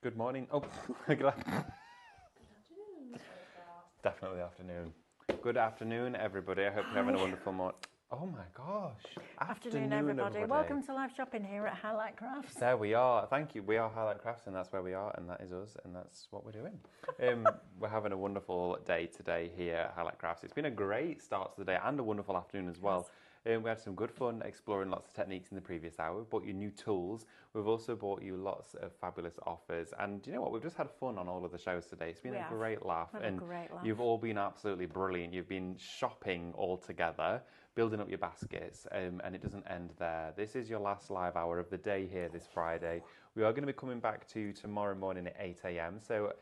Good morning. Oh, definitely afternoon. Good afternoon, everybody. I hope you're having a wonderful morning. Oh my gosh. Afternoon, everybody. Welcome to live shopping here at Highlight Crafts. There we are. Thank you. We are Highlight Crafts, and that's where we are, and that is us, and that's what we're doing. We're having a wonderful day today here at Highlight Crafts. It's been a great start to the day and a wonderful afternoon as well. We had some good fun exploring lots of techniques in the previous hour. We've bought you new tools. We've also bought you lots of fabulous offers. And you know what? We've just had fun on all of the shows today. It's been a great laugh. You've all been absolutely brilliant. You've been shopping all together, building up your baskets, and it doesn't end there. This is your last live hour of the day here this Friday. We are going to be coming back to you tomorrow morning at 8 a.m. So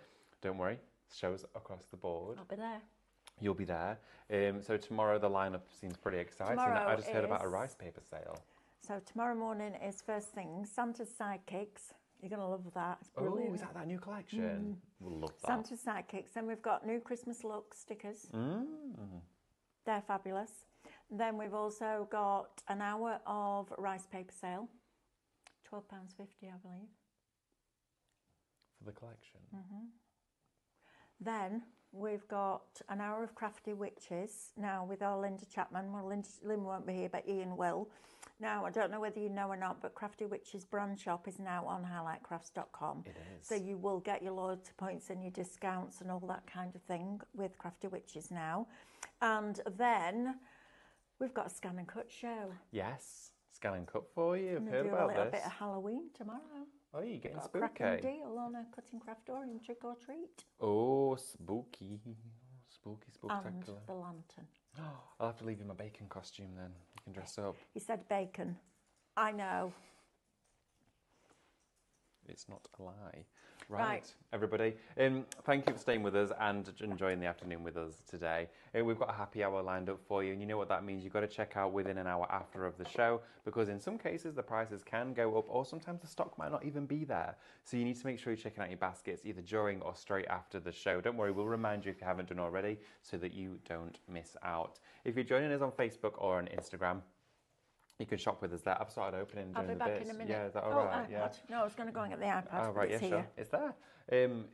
don't worry, shows across the board. I'll be there. You'll be there. So tomorrow the lineup seems pretty exciting. I just heard about a rice paper sale. So tomorrow morning is first thing, Santa's Sidekicks. You're going to love that. It's brilliant. Oh, is that new collection? We'll love that. Santa's Sidekicks. Then we've got new Christmas look stickers. They're fabulous. Then we've also got an hour of rice paper sale. £12.50, I believe. For the collection? Then we've got an hour of Crafty Witches. Now, with our Linda Chapman. Well, Lynn won't be here, but Ian will. Now, I don't know whether you know or not, but Crafty Witches brand shop is now on highlightcrafts.com. It is. So you will get your loyalty points and your discounts and all that kind of thing with Crafty Witches now. And then we've got a scan and cut show. Yes, scan and cut for you. I've heard do about a little this. bit of Halloween tomorrow. Oh, you're getting got spooky. A cracking deal on a cutting craft or in trick or treat. Oh, spooky. Spooky, And spectacular. the lantern. I'll have to leave you my bacon costume then. You can dress up. He said bacon. I know. It's not a lie. Right, everybody. Thank you for staying with us and enjoying the afternoon with us today. We've got a happy hour lined up for you, and you know what that means. You've got to check out within an hour after of the show, because in some cases the prices can go up, or sometimes the stock might not even be there. So you need to make sure you're checking out your baskets either during or straight after the show. Don't worry, we'll remind you if you haven't done already, so that you don't miss out. If you're joining us on Facebook or on Instagram, you can shop with us there. I've started opening and doing the bits. I'll be back in a minute. Yeah, is that all right? iPad. Yeah. No, I was going to go and get the iPad. Oh, right, it's yeah, here. sure. It's there.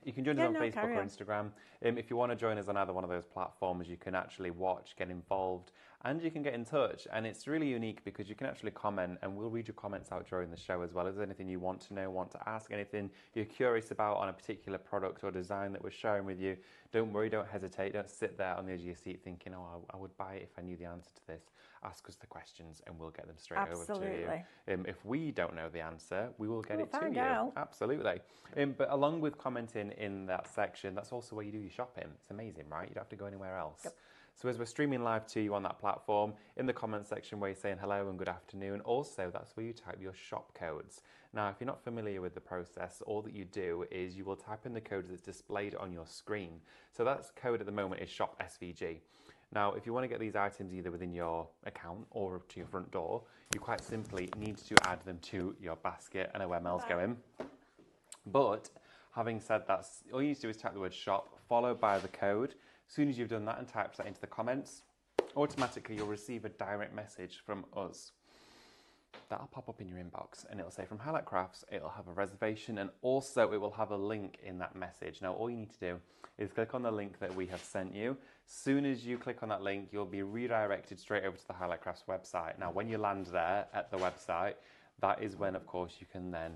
You can join us on Facebook or Instagram. If you want to join us on either one of those platforms, you can actually watch, get involved, and you can get in touch. And it's really unique because you can actually comment, and we'll read your comments out during the show as well. If there's anything you want to know, want to ask, anything you're curious about on a particular product or design that we're sharing with you, don't worry, don't hesitate. Don't sit there on the edge of your seat thinking, oh, I would buy it if I knew the answer to this. Ask us the questions and we'll get them straight over to you. If we don't know the answer, we will get it to you. Out. Absolutely. But along with commenting in that section, that's also where you do your shopping. It's amazing, right? You don't have to go anywhere else. Yep. So as we're streaming live to you on that platform, in the comment section where you're saying hello and good afternoon, also that's where you type your shop codes. Now, if you're not familiar with the process, all that you do is you will type in the code that's displayed on your screen. So that code at the moment is shop SVG. Now, if you want to get these items either within your account or to your front door, you quite simply need to add them to your basket. I know where Mel's going. But having said that, all you need to do is type the word shop, followed by the code. As soon as you've done that and typed that into the comments, automatically you'll receive a direct message from us. That'll pop up in your inbox and it'll say from Highlight Crafts, it'll have a reservation, and also it will have a link in that message. Now all you need to do is click on the link that we have sent you. Soon as you click on that link, you'll be redirected straight over to the Highlight Crafts website. Now when you land there at the website, that is when of course you can then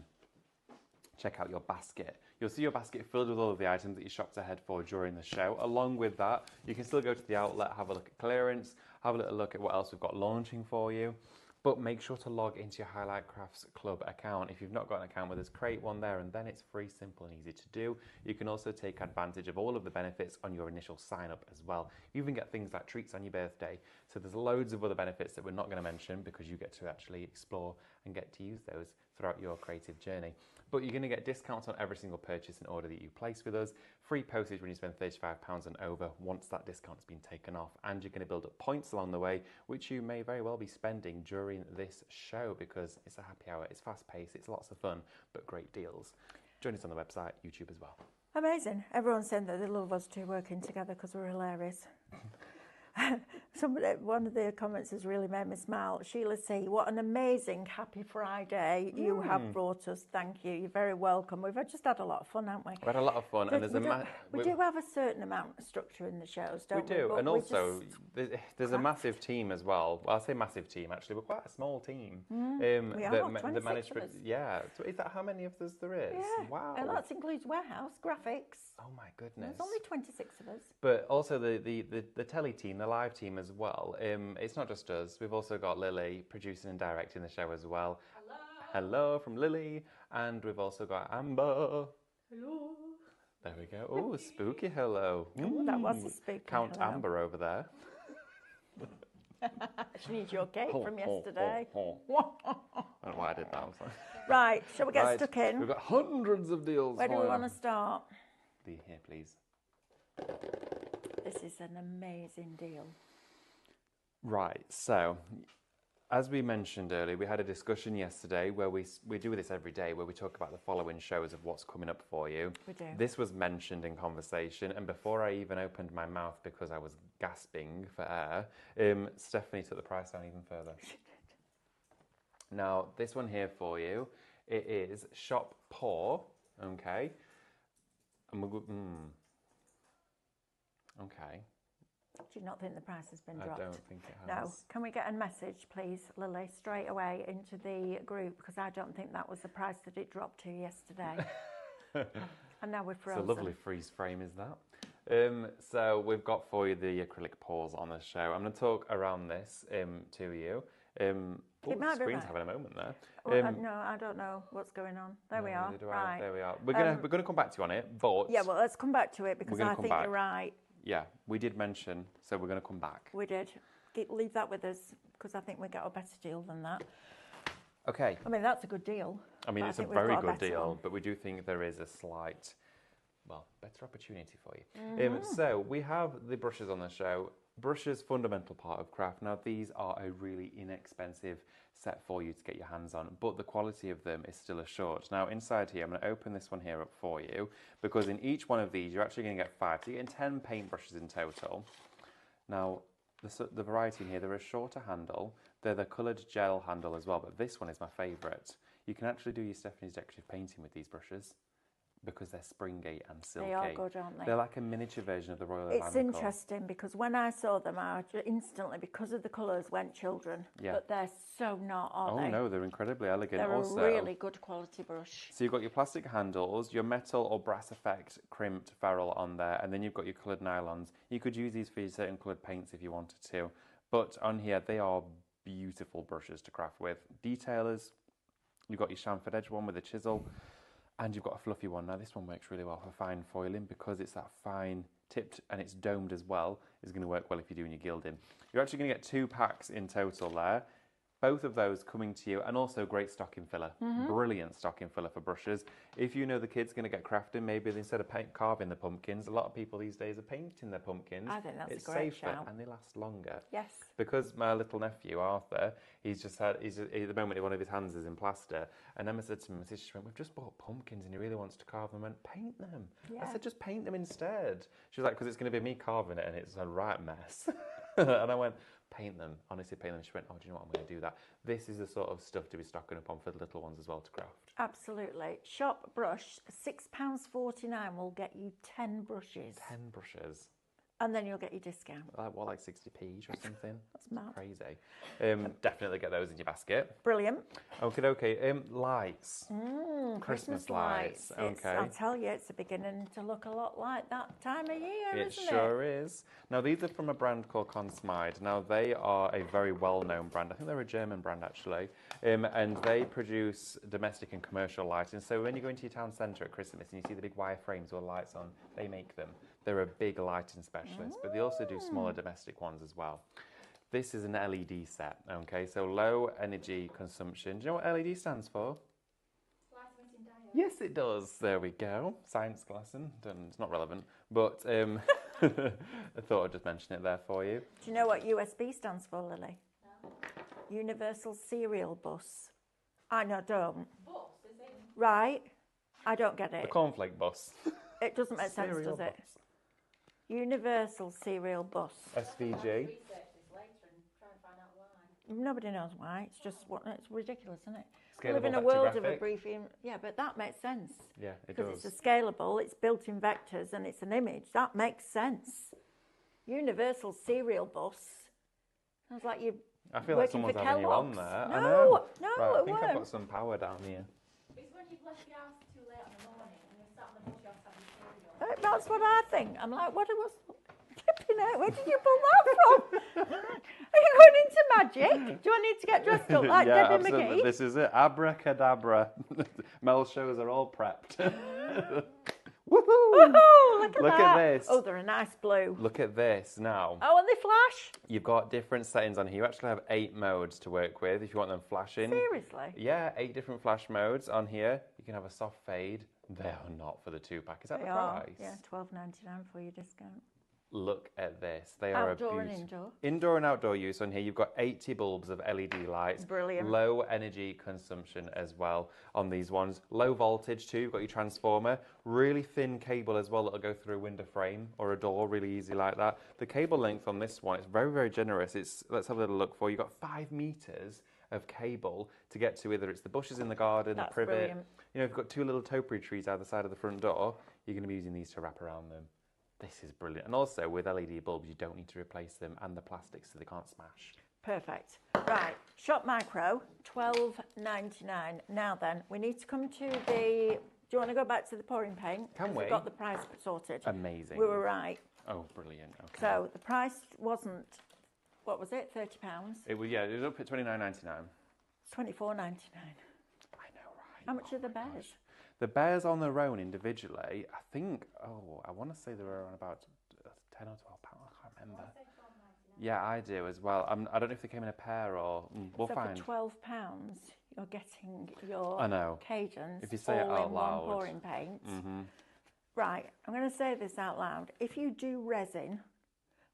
check out your basket. You'll see your basket filled with all of the items that you shopped ahead for during the show. Along with that, you can still go to the outlet, have a look at clearance, have a little look at what else we've got launching for you. But make sure to log into your Highlight Crafts Club account. If you've not got an account with us, create one there, and then it's free, simple, and easy to do. You can also take advantage of all of the benefits on your initial sign up as well. You even get things like treats on your birthday. So there's loads of other benefits that we're not going to mention because you get to actually explore and get to use those throughout your creative journey. But you're going to get discounts on every single purchase and order that you place with us, free postage when you spend £35 and over once that discount's been taken off, and you're going to build up points along the way, which you may very well be spending during this show because it's a happy hour, it's fast paced, it's lots of fun, but great deals. Join us on the website, YouTube as well. Amazing. Everyone's saying that they love us two working together because we're hilarious. One of the comments has really made me smile. Sheila C, what an amazing happy Friday you have brought us. Thank you. You're very welcome. We've just had a lot of fun, haven't we? We had a lot of fun, and we do have a certain amount of structure in the shows, don't we? We do, and also there's a massive team as well. Well, I say massive team actually. We're quite a small team. We are 26 of us. Yeah. So is that how many of us there is? Yeah. Wow. And that includes warehouse, graphics. Oh my goodness. There's only 26 of us. But also the telly team, the live team as well. It's not just us. We've also got Lily producing and directing the show as well. Hello from Lily. And we've also got Amber. Hello. There we go. Oh, spooky hello. That was a spooky Count hello. Amber over there. She needs your cake from yesterday. I don't know why I did that. Right, shall we get stuck in? We've got hundreds of deals. Where do we want to start? Be here, please. This is an amazing deal. Right, so as we mentioned earlier, we had a discussion yesterday where we do this every day, where we talk about the following shows of what's coming up for you. We do. This was mentioned in conversation, and before I even opened my mouth because I was gasping for air, Stephanie took the price down even further. She did. Now, this one here for you, it is Shop Paw, okay? And we'll go, okay. Do you not think the price has been dropped? I don't think it has. No. Can we get a message, please, Lily, straight away into the group? Because I don't think that was the price that it dropped to yesterday. And now we're frozen. It's a lovely freeze frame, is that? So we've got for you the acrylic paws on the show. I'm going to talk around this to you. The screen's having a moment there. Well, no, I don't know what's going on. There we are. Right. There we are. We're gonna come back to you on it, but yeah, well, let's come back to it because I think you're right. Yeah, we did mention, so we're going to come back. We did. Leave that with us because I think we got a better deal than that. Okay. I mean, that's a good deal. I mean, it's a very good deal, but we do think there is a slight, better opportunity for you. So we have the brushes on the show. Brushes, fundamental part of craft. Now, these are a really inexpensive set for you to get your hands on, but the quality of them is still assured. Now, inside here, I'm going to open this one here up for you, because in each one of these, you're actually going to get 5. So you're getting 10 paint brushes in total. Now, the variety in here, they're a shorter handle. They're the coloured gel handle as well, but this one is my favourite. You can actually do your Stephanie's decorative painting with these brushes, because they're springy and silky. They are good, aren't they? They're like a miniature version of the Royal Atlantic. It's interesting because when I saw them, I instantly, because of the colours, went children. Yeah. But they're so not, are they? Oh no, they're incredibly elegant. They're also a really good quality brush. So you've got your plastic handles, your metal or brass effect crimped ferrule on there, and then you've got your coloured nylons. You could use these for your certain coloured paints if you wanted to. But on here, they are beautiful brushes to craft with. Detailers, you've got your chamfered edge one with a chisel. And you've got a fluffy one. Now this one works really well for fine foiling because it's that fine tipped and it's domed as well. It's going to work well if you're doing your gilding. You're actually going to get 2 packs in total there. Both of those coming to you, and also great stocking filler. Brilliant stocking filler for brushes. If you know the kid's going to get crafting, maybe instead of carving the pumpkins, a lot of people these days are painting their pumpkins. I think that's it's a great safer shout. And they last longer. Yes. Because my little nephew, Arthur, at the moment one of his hands is in plaster, and Emma said to me, she went, we've just bought pumpkins and he really wants to carve them. I went, paint them. Yeah. I said, just paint them instead. She was like, because it's going to be me carving it and it's a right mess. And I went, paint them, honestly paint them. She went, oh, do you know what, I'm going to do that. This is the sort of stuff to be stocking up on for the little ones as well to craft. Absolutely. Shop brush, £6.49 will get you 10 brushes. 10 brushes. And then you'll get your discount. Like 60p each or something? That's mad. Crazy. Definitely get those in your basket. Brilliant. Okay. Lights. Christmas lights. Okay. I'll tell you, it's beginning to look a lot like that time of year, isn't it? It sure is. Now, these are from a brand called Consmide. Now, they are a very well-known brand. I think they're a German brand, actually. And they produce domestic and commercial lighting. So when you go into your town centre at Christmas and you see the big wire frames with lights on, they make them. They're a big lighting specialist, but they also do smaller domestic ones as well. This is an LED set, okay? So low energy consumption. Do you know what LED stands for? Light emitting diode. Yes, it does. There we go. Science lesson. It's not relevant, but I thought I'd just mention it there for you. Do you know what USB stands for, Lily? No. Universal Serial Bus. I know, don't. Bus, is it? Right. I don't get it. The cornflake bus. It doesn't make sense, does it? Universal Serial Bus. SVG. Nobody knows why. It's just it's ridiculous, isn't it? We Scalable live in a world of a vectographic. briefing. Yeah, but that makes sense. Yeah, it Because does. it's a scalable, it's built in vectors, and it's an image. That makes sense. Universal serial bus. Sounds like you're I feel like working someone's for having you on Kellogg's. there. No, I know. no, Right, I it think I've weren't. got some power down here. It's when you've left the house too late on the morning and you're sat on the bus, you have to have your cereal. That's what I think. I'm like, what was flipping out? Where did you pull that from? Are you going into magic? Do I need to get dressed up like Yeah, Debbie absolutely. McGee? This is it. Abracadabra. Mel's shows are all prepped. Woohoo! Woohoo! Look at Look that. at this. Oh, they're a nice blue. Look at this now. Oh, and they flash. You've got different settings on here. You actually have 8 modes to work with if you want them flashing. Seriously? Yeah, 8 different flash modes on here. You can have a soft fade. They are not for the 2-pack. Is that They the are. price? Yeah, $12.99 for your discount. Look at this. They are Outdoor a and beauty. indoor. Indoor and outdoor use on here. You've got 80 bulbs of LED lights. Brilliant. Low energy consumption as well on these ones. Low voltage too. You've got your transformer. Really thin cable as well that'll go through a window frame or a door really easy like that. The cable length on this one is very, very generous. Let's have a little look for you. You've got 5 meters of cable to get to either it's the bushes in the garden, That's the privet. brilliant. You know, if you've got 2 little topiary trees either side of the front door, you're going to be using these to wrap around them. This is brilliant. And also with LED bulbs, you don't need to replace them and the plastic so they can't smash. Perfect. Right, Shop Micro, $12.99. Now then, we need to come to the... Do you want to go back to the pouring paint? Can 'Cause we? We've got the price sorted. Amazing. We were right. Oh, brilliant. Okay. So the price wasn't... What was it? £30? It was up at $29.99. $24.99. I know, right? How much are the my bears? gosh. The bears on their own individually, I think, I want to say they were around about 10 or 12 pounds. I can't remember. Yeah, I do as well. I don't know if they came in a pair or we'll So find. for £12, you're getting your I know. Cadence If you say it all out in loud. one pouring paint. Mhm. Right, I'm going to say this out loud. If you do resin,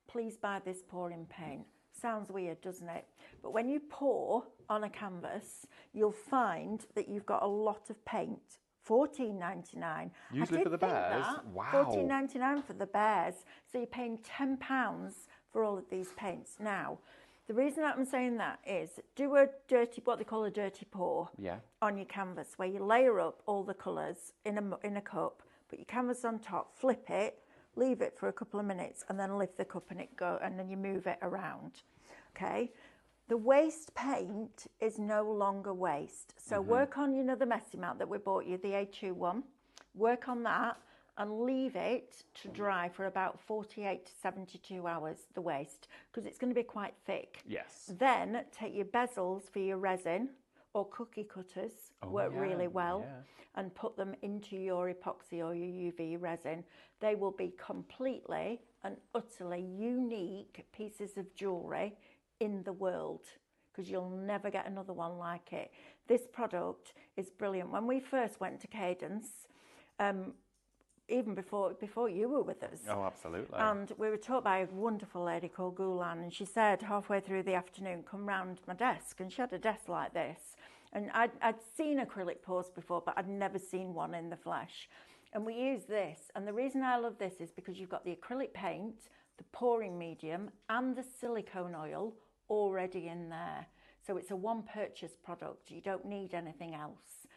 please buy this pouring paint. Sounds weird, doesn't it? But when you pour on a canvas, you'll find that you've got a lot of paint. $14.99. Usually for the bears? Wow. $14.99 for the bears. So you're paying £10 for all of these paints. Now, the reason that I'm saying that is do a dirty, what they call a dirty pour Yeah. on your canvas, where you layer up all the colours in a cup, put your canvas on top, flip it, leave it for a couple of minutes, and then lift the cup and then you move it around. Okay? The waste paint is no longer waste. So work on, the messy melt that we bought you, the A2 one. Work on that and leave it to dry for about 48 to 72 hours, the waste, because it's going to be quite thick. Yes. Then take your bezels for your resin or cookie cutters, work yeah, really well, yeah. and put them into your epoxy or your UV resin. They will be completely and utterly unique pieces of jewellery in the world, because you'll never get another one like it. This product is brilliant. When we first went to Cadence, even before you were with us, Oh, absolutely. and we were taught by a wonderful lady called Gulan, and she said halfway through the afternoon, come round my desk, and she had a desk like this. And I'd seen acrylic pours before, but I'd never seen one in the flesh. And we use this, and the reason I love this is because you've got the acrylic paint, the pouring medium, and the silicone oil already in there. So it's a one purchase product. You don't need anything else.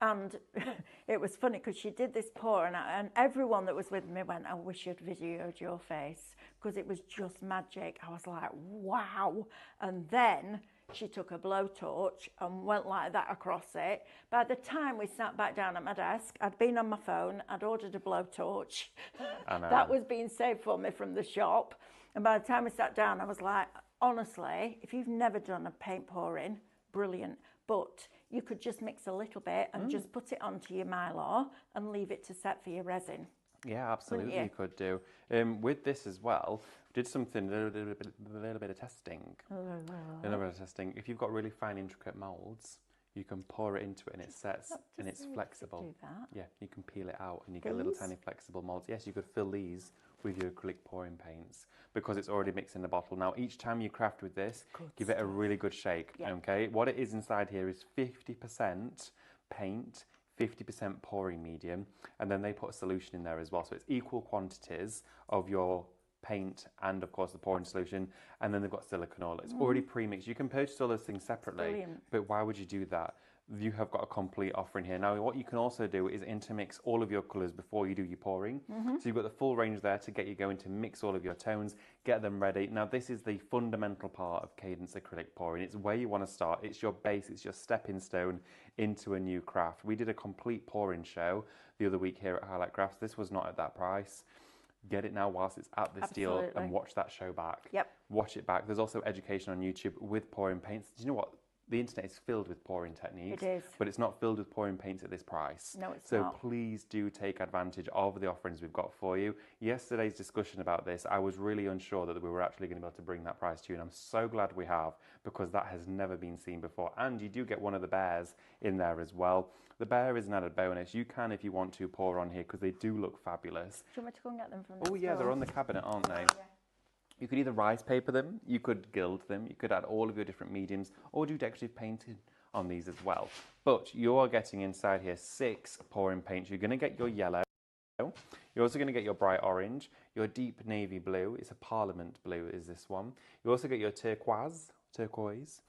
And it was funny because she did this pour, and everyone that was with me went, I wish you'd videoed your face, because it was just magic. I was like, wow. And then she took a blowtorch and went like that across it. By the time we sat back down at my desk, I'd been on my phone, I'd ordered a blowtorch. I know. That was being saved for me from the shop. And by the time we sat down, I was like, honestly, if you've never done a paint pouring, brilliant. But you could just mix a little bit and just put it onto your Mylar and leave it to set for your resin. Yeah, absolutely, you? you could do. With this as well, did something, a little bit of testing. A little bit of testing. If you've got really fine, intricate moulds, you can pour it into it and it sets and it's flexible. Do that. Yeah, you can peel it out and you get little These? tiny flexible moulds. Yes, you could fill these with your acrylic pouring paints because it's already mixed in the bottle. Now, each time you craft with this, give it a really good shake, Yeah. okay? What it is inside here is 50% paint, 50% pouring medium, and then they put a solution in there as well. So it's equal quantities of your paint and of course the pouring solution, and then they've got silicone oil. It's already pre-mixed. You can purchase all those things separately, brilliant. but why would you do that? You have got a complete offering here. Now, what you can also do is intermix all of your colours before you do your pouring. So you've got the full range there to get you going to mix all of your tones, get them ready. Now, this is the fundamental part of Cadence acrylic pouring. It's where you want to start. It's your base. It's your stepping stone into a new craft. We did a complete pouring show the other week here at Highlight Crafts. This was not at that price. Get it now whilst it's at this deal and watch that show back. Yep. Watch it back. There's also education on YouTube with pouring paints. Do you know what? The internet is filled with pouring techniques. It is. But it's not filled with pouring paints at this price. No, it's so not. please do take advantage of the offerings we've got for you. Yesterday's discussion about this, I was really unsure that we were actually going to be able to bring that price to you, and I'm so glad we have, because that has never been seen before. And you do get one of the bears in there as well. The bear is an added bonus. You can, if you want to, pour on here, because they do look fabulous. Do you want me to go and get them from Oh yeah, they're on the cabinet, aren't they? Yeah. You could either rice paper them, you could gild them, you could add all of your different mediums, or do decorative painting on these as well. But you are getting inside here 6 pouring paints. You're going to get your yellow. You're also going to get your bright orange, your deep navy blue. It's a Parliament blue is this one. You also get your turquoise. Turquoise.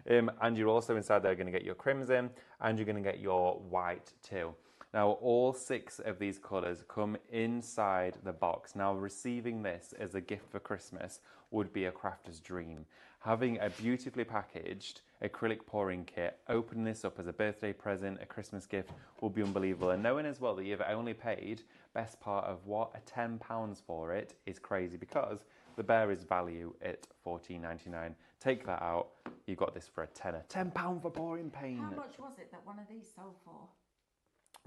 And you're also inside there going to get your crimson, and you're going to get your white too. Now, all 6 of these colours come inside the box. Now, receiving this as a gift for Christmas would be a crafter's dream. Having a beautifully packaged acrylic pouring kit, opening this up as a birthday present, a Christmas gift, will be unbelievable. And knowing as well that you've only paid best part of what, £10 for it, is crazy, because the bear is value at $14.99. Take that out, you got this for a tenner. £10 for pouring paint. How much was it that one of these sold for?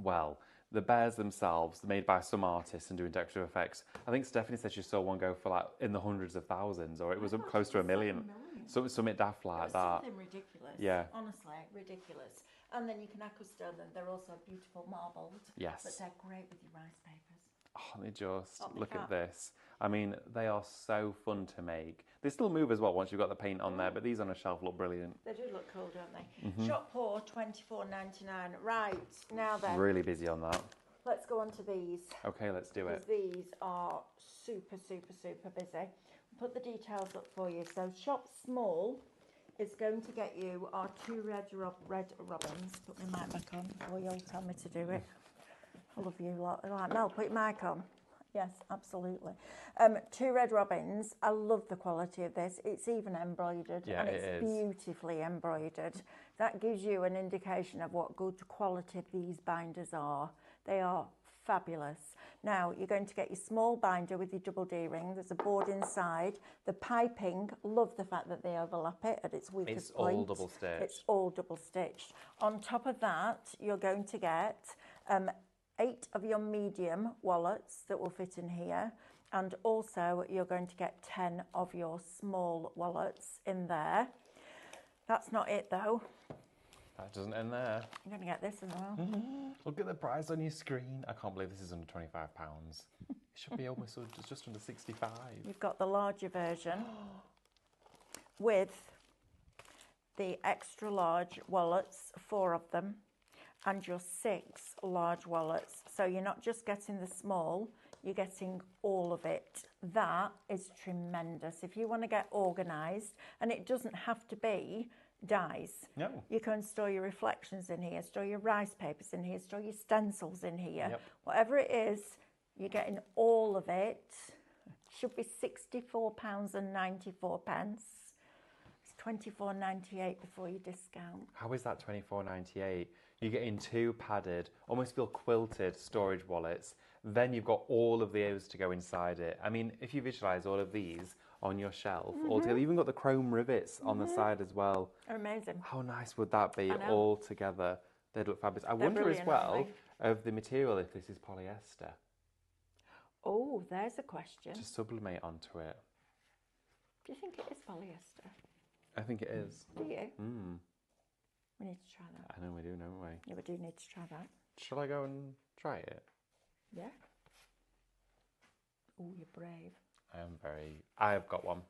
Well, the bears themselves, made by some artists and doing decorative effects. I think Stephanie said she saw one go for like in the hundreds of thousands, or it was up close to $1 million. So something daft like that. Something ridiculous. Yeah. Honestly, ridiculous. And then you can accustom them. They're also beautiful marbled. Yes. But they're great with your rice papers. Oh, they just Oh, they look at can't. this. I mean, they are so fun to make. They still move as well once you've got the paint on there, but these on a shelf look brilliant. They do look cool, don't they? Shop pour, $24.99. Right, now then, Really busy on that. let's go on to these. Okay, let's do Because it. these are super, super, super busy. Put the details up for you. So shop small is going to get you our 2 red robins. Put my mic back on before you'll tell me to do it. I love you lot. Like, Mel, put your mic on. Yes, absolutely. 2 red robins. I love the quality of this. It's even embroidered, Yeah, and it it's is. beautifully embroidered. That gives you an indication of what good quality these binders are. They are fabulous. Now, you're going to get your small binder with your double D-ring. There's a board inside. The piping, love the fact that they overlap it at its weakest point. It's all double stitched. It's all double stitched. On top of that, you're going to get 8 of your medium wallets that will fit in here, and also you're going to get 10 of your small wallets in there. That's not it though. That doesn't end there. I'm going to get this as well. Look at the price on your screen. I can't believe this is under £25. It should be almost just under 65. You've got the larger version with the extra large wallets, 4 of them, and your 6 large wallets. So you're not just getting the small, you're getting all of it. That is tremendous. If you want to get organised, and it doesn't have to be dies. No. You can store your reflections in here, store your rice papers in here, store your stencils in here. Yep. Whatever it is, you're getting all of it. Should be £64.94. It's £24.98 before your discount. How is that £24.98? You're getting 2 padded, almost feel quilted storage wallets. Then you've got all of those to go inside it. I mean, if you visualise all of these on your shelf all together, you've even got the chrome rivets on the side as well. They're amazing. How nice would that be I know. all together? They'd look fabulous. I wonder as brilliant, well aren't of the material if this is polyester Oh, there's a question. to sublimate onto it. Do you think it is polyester? I think it is. Do you? Mm. We need to try that. I know we do, don't we? Yeah, we do need to try that. Shall I go and try it? Yeah. Oh, you're brave. I am very... I've got one.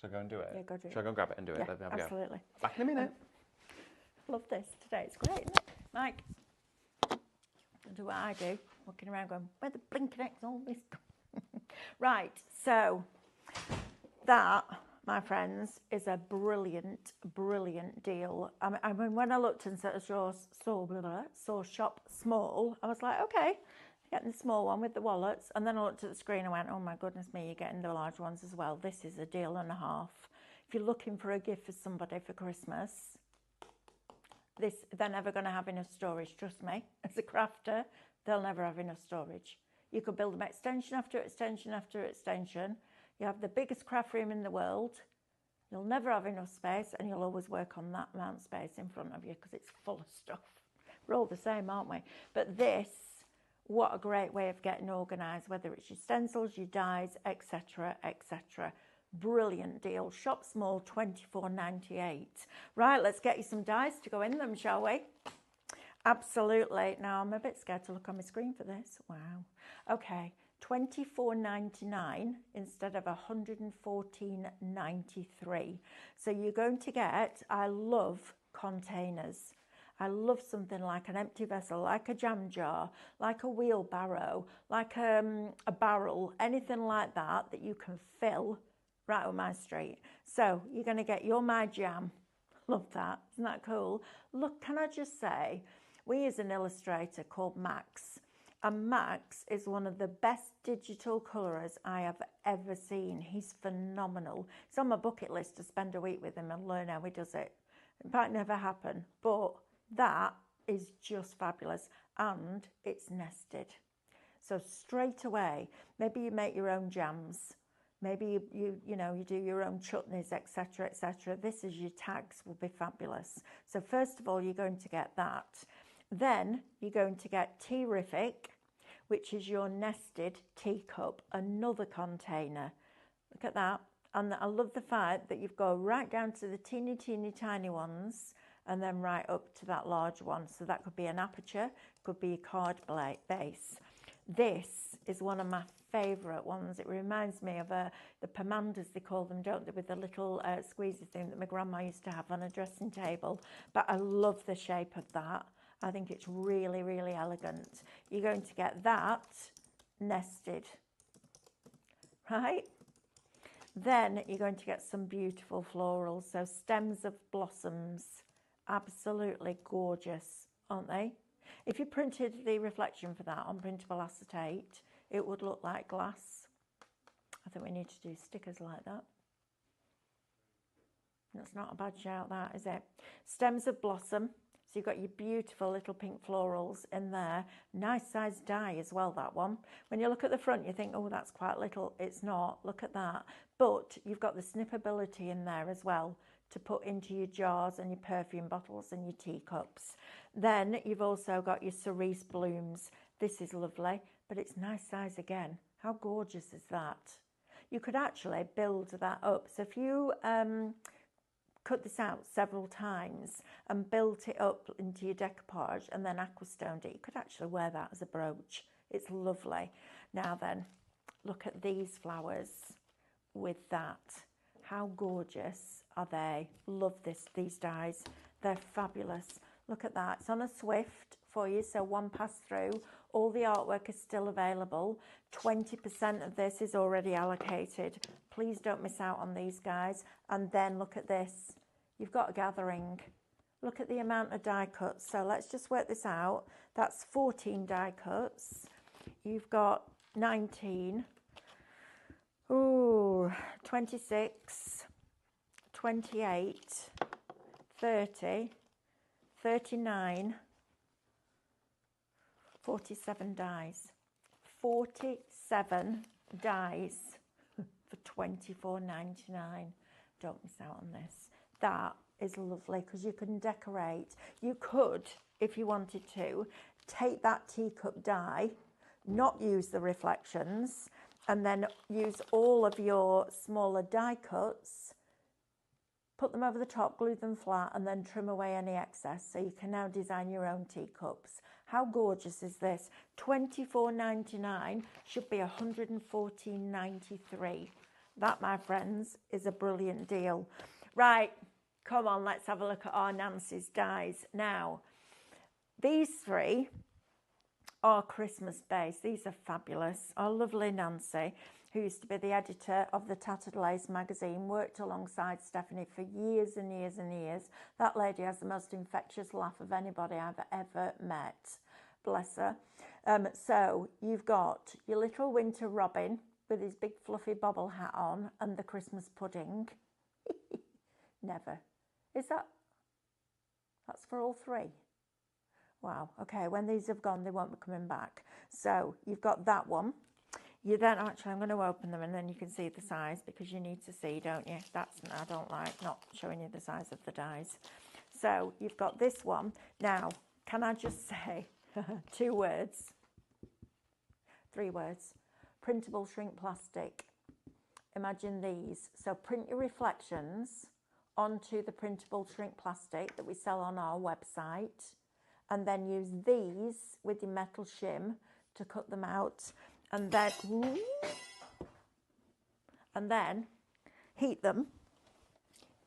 Shall I go and do it? Yeah, go do it. Shall I go and grab it and do it? Yeah, Let me have a go. absolutely. Back in a minute. Love this today. It's great, isn't it? Mike, do what I do. Walking around going, where the blinking X all this? Right, so that, my friends, is a brilliant, brilliant deal. I mean, when I looked and saw shop small, I was like, okay, getting the small one with the wallets. And then I looked at the screen and went, oh my goodness me, you're getting the large ones as well. This is a deal and a half. If you're looking for a gift for somebody for Christmas, they're never going to have enough storage, trust me. As a crafter, they'll never have enough storage. You could build them extension after extension after extension. You have the biggest craft room in the world. You'll never have enough space, and you'll always work on that amount of space in front of you because it's full of stuff. We're all the same, aren't we? But this, what a great way of getting organised, whether it's your stencils, your dies, etc., etc. Brilliant deal. Shop small, $24.98. Right, let's get you some dies to go in them, shall we? Absolutely. Now, I'm a bit scared to look on my screen for this. Wow. Okay, $24.99 instead of $114.93. So you're going to get, I love containers. I love something like an empty vessel, like a jam jar, like a wheelbarrow, like a barrel, anything like that that you can fill right on my street. So you're going to get your My Jam. Love that. Isn't that cool? Look, can I just say, we use an illustrator called Max. And Max is one of the best digital colourers I have ever seen. He's phenomenal. It's on my bucket list to spend a week with him and learn how he does it. It might never happen, but that is just fabulous. And it's nested. So straight away, maybe you make your own jams. Maybe you do your own chutneys, etc., etc. This is your tags, will be fabulous. So first of all, you're going to get that. Then you're going to get Tea-rific, which is your nested teacup, another container. Look at that. And I love the fact that you've got right down to the teeny, teeny, tiny ones and then right up to that large one. So that could be an aperture, could be a card base. This is one of my favourite ones. It reminds me of the pomandas, they call them, don't they, with the little squeezy thing that my grandma used to have on a dressing table. But I love the shape of that. I think it's really, really elegant. You're going to get that nested, right? Then you're going to get some beautiful florals. So stems of blossoms, absolutely gorgeous, aren't they? If you printed the reflection for that on printable acetate, it would look like glass. I think we need to do stickers like that. That's not a bad shout, that, is it? Stems of blossom. So you've got your beautiful little pink florals in there. Nice size die as well, that one. When you look at the front, you think, oh, that's quite little. It's not. Look at that. But you've got the snippability in there as well to put into your jars and your perfume bottles and your teacups. Then you've also got your cerise blooms. This is lovely, but it's nice size again. How gorgeous is that? You could actually build that up. So if you cut this out several times and built it up into your decoupage and then aquastoned it, you could actually wear that as a brooch. It's lovely. Now then, look at these flowers with that. How gorgeous are they? Love these dies. They're fabulous. Look at that. It's on a Swift for you, so one pass through. All the artwork is still available. 20% of this is already allocated. Please don't miss out on these guys. And then look at this. You've got a gathering. Look at the amount of die cuts. So let's just work this out. That's 14 die cuts. You've got 19. Ooh, 26, 28, 30, 39, 47 dies. 47 dies for $24.99. Don't miss out on this. That is lovely because you can decorate. You could, if you wanted to, take that teacup die, not use the reflections, and then use all of your smaller die cuts, put them over the top, glue them flat, and then trim away any excess. So you can now design your own teacups. How gorgeous is this? $24.99 should be $114.93. That, my friends, is a brilliant deal. Right, come on, let's have a look at our Nancy's dies. Now, these three Our Christmas base. These are fabulous. Our lovely Nancy, who used to be the editor of the Tattered Lace magazine, worked alongside Stephanie for years and years and years. That lady has the most infectious laugh of anybody I've ever met. Bless her. So you've got your little winter robin with his big fluffy bobble hat on and the Christmas pudding. Never. Is that? That's for all three. Wow. Okay. When these have gone, they won't be coming back. So you've got that one. You then actually, I'm going to open them and then you can see the size because you need to see, don't you? I don't like not showing you the size of the dies. So you've got this one. Now, can I just say 2 words? 3 words. Printable shrink plastic. Imagine these. So print your reflections onto the printable shrink plastic that we sell on our website, and then use these with your metal shim to cut them out, and then heat them,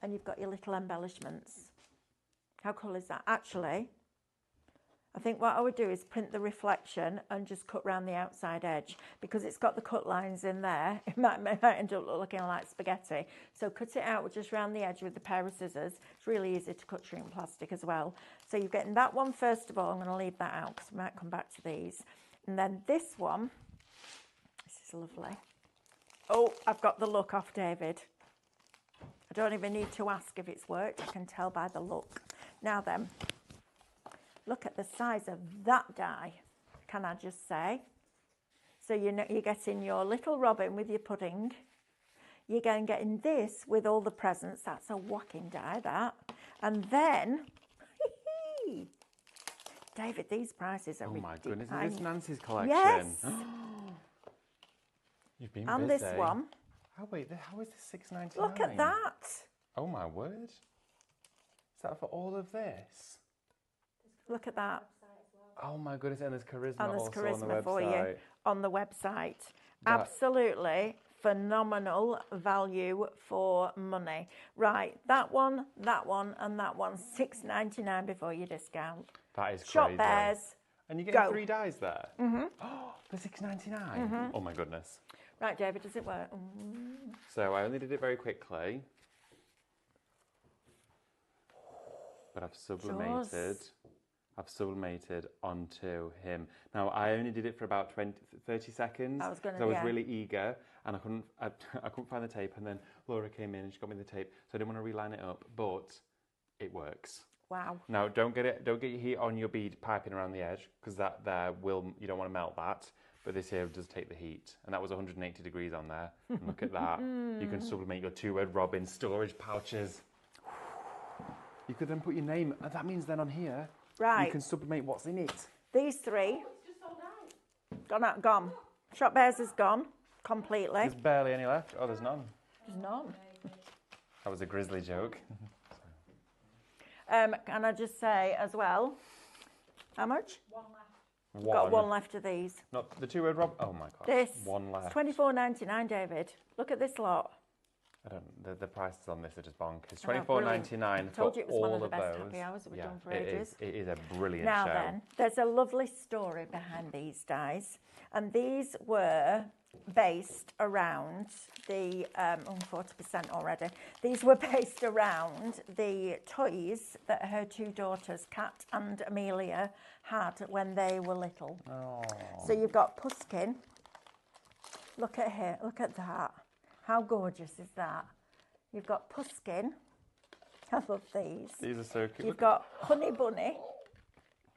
and you've got your little embellishments. How cool is that? Actually, I think what I would do is print the reflection and just cut round the outside edge, because it's got the cut lines in there. It might end up looking like spaghetti. So cut it out just round the edge with a pair of scissors. It's really easy to cut shrink plastic as well. So you're getting that one first of all. I'm going to leave that out because we might come back to these. And then this one, this is lovely. Oh, I've got the look off David. I don't even need to ask if it's worked. I can tell by the look. Now then, look at the size of that die, can I just say? So you're getting your little robin with your pudding. You're getting this with all the presents. That's a whacking die, that. And then, David, these prices are ridiculous. Oh my goodness, is this Nancy's collection? Yes. You've been and busy. this one. Oh wait, how is this £6.99? Look at that. Oh my word. Is that for all of this? Look at that. Oh my goodness, and there's charisma And there's also charisma on the website. for you on the website. That- Absolutely phenomenal value for money. Right, that one, and that one, £6.99 before your discount. That is crazy. Shop Bears. And you get Go. 3 dies there? Mm-hmm. Oh, for £6.99? Oh my goodness. Right, David, does it work? So I only did it very quickly. But I've sublimated onto him. Now, I only did it for about 30 seconds. I was really eager and I couldn't find the tape. And then Laura came in and she got me the tape. So I didn't want to reline it up, but it works. Wow. Now, don't get your heat on your bead piping around the edge, because you don't want to melt that. But this here does take the heat. And that was 180 degrees on there. And look at that. You can sublimate your 2 Red Robin storage pouches. You could then put your name, and that means then on here, right, you can sublimate what's in it. These 3. It's just sold out. Gone. Shop Bears is gone completely. There's barely any left. Oh, there's none. There's none. That was a grisly joke. Can I just say as well, how much? 1 left. Got 1 left of these. Not the 2 Red Robin. Oh my god. This. 1 left. It's $24.99, David. Look at this lot. I don't. The prices on this are just bonkers. I $24.99 for told you it was all one of the of best those. happy hours that we've done for it ages. It is a brilliant Now show. then, there's a lovely story behind these dies, and these were based around the 40% already. These were based around the toys that her 2 daughters, Kat and Amelia, had when they were little. Oh. So you've got Puskin. Look at here. Look at that. How gorgeous is that? You've got Puskin. I love these. These are so cute. You've got Honey Bunny.